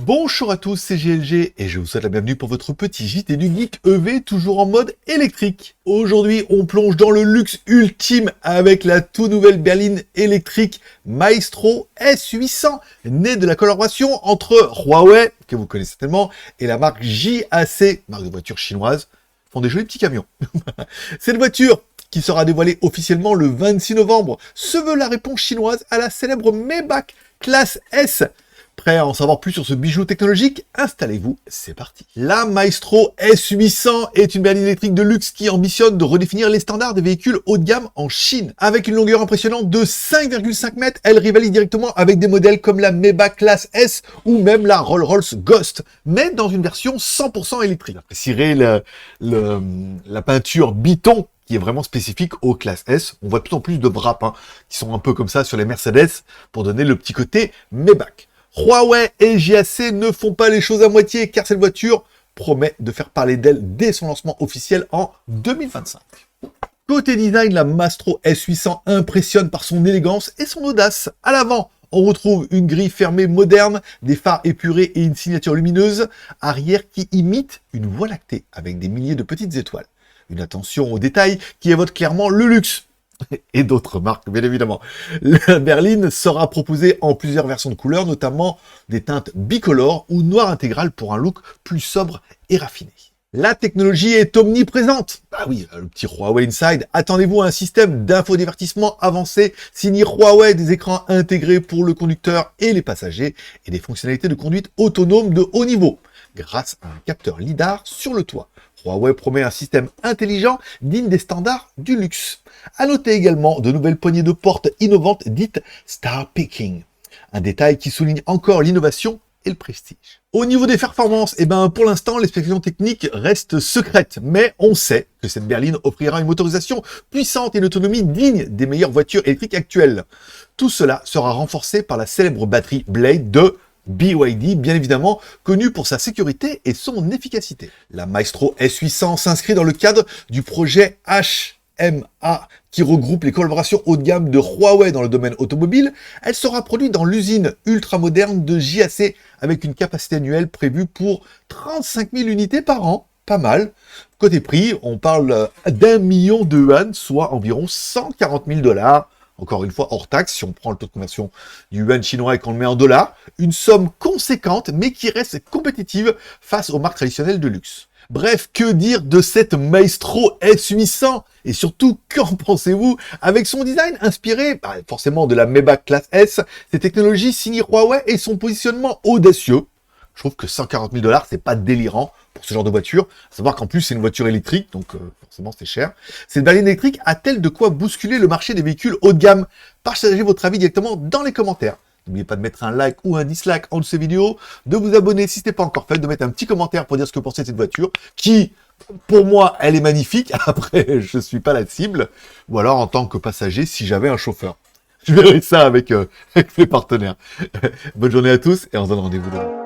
Bonjour à tous, c'est GLG et je vous souhaite la bienvenue pour votre petit JT du Geek EV, toujours en mode électrique. Aujourd'hui, on plonge dans le luxe ultime avec la tout nouvelle berline électrique Maestro S800, née de la collaboration entre Huawei, que vous connaissez certainement, et la marque JAC, marque de voiture chinoise, font des jolis petits camions. Cette voiture, qui sera dévoilée officiellement le 26 novembre, se veut la réponse chinoise à la célèbre Maybach classe S. Prêt à en savoir plus sur ce bijou technologique? Installez-vous, c'est parti. La Maestro S800 est une berline électrique de luxe qui ambitionne de redéfinir les standards des véhicules haut de gamme en Chine. Avec une longueur impressionnante de 5,5 mètres, elle rivalise directement avec des modèles comme la Maybach classe S ou même la Rolls-Royce Ghost, mais dans une version 100% électrique. Vous apprécierez la peinture biton qui est vraiment spécifique aux classes S. On voit de plus en plus de wraps qui sont un peu comme ça sur les Mercedes pour donner le petit côté Maybach. Huawei et JAC ne font pas les choses à moitié car cette voiture promet de faire parler d'elle dès son lancement officiel en 2025. Côté design, la Maestro S800 impressionne par son élégance et son audace. À l'avant, on retrouve une grille fermée moderne, des phares épurés et une signature lumineuse. Arrière qui imite une voie lactée avec des milliers de petites étoiles. Une attention aux détails qui évoque clairement le luxe. Et d'autres marques, bien évidemment. La berline sera proposée en plusieurs versions de couleurs, notamment des teintes bicolores ou noir intégral pour un look plus sobre et raffiné. La technologie est omniprésente. Ah oui, le petit Huawei Inside. Attendez-vous à un système d'infodivertissement avancé signé Huawei, des écrans intégrés pour le conducteur et les passagers et des fonctionnalités de conduite autonome de haut niveau grâce à un capteur lidar sur le toit. Huawei promet un système intelligent digne des standards du luxe. À noter également de nouvelles poignées de porte innovantes dites Star Picking. Un détail qui souligne encore l'innovation et le prestige. Au niveau des performances, pour l'instant, les spécifications techniques restent secrètes, mais on sait que cette berline offrira une motorisation puissante et une autonomie digne des meilleures voitures électriques actuelles. Tout cela sera renforcé par la célèbre batterie Blade de BYD, bien évidemment, connue pour sa sécurité et son efficacité. La Maestro S800 s'inscrit dans le cadre du projet HMA, qui regroupe les collaborations haut de gamme de Huawei dans le domaine automobile. Elle sera produite dans l'usine ultra-moderne de JAC, avec une capacité annuelle prévue pour 35 000 unités par an. Pas mal. Côté prix, on parle d'1 million de yuan, soit environ 140 000 $. Encore une fois, hors taxe, si on prend le taux de conversion du yuan chinois et qu'on le met en dollars, une somme conséquente, mais qui reste compétitive face aux marques traditionnelles de luxe. Bref, que dire de cette Maestro S800? Et surtout, qu'en pensez-vous? Avec son design inspiré, forcément de la Maybach classe S, ses technologies signées Huawei et son positionnement audacieux, je trouve que 140 000 $, c'est pas délirant pour ce genre de voiture. À savoir qu'en plus, c'est une voiture électrique, donc forcément, c'est cher. Cette berline électrique a-t-elle de quoi bousculer le marché des véhicules haut de gamme? Partagez votre avis directement dans les commentaires. N'oubliez pas de mettre un like ou un dislike en dessous de cette vidéo, de vous abonner si ce n'est pas encore fait, de mettre un petit commentaire pour dire ce que vous pensez de cette voiture, qui, pour moi, elle est magnifique. Après, je suis pas la cible. Ou alors, en tant que passager, si j'avais un chauffeur. Je verrai ça avec mes partenaires. Bonne journée à tous et on se donne rendez-vous demain.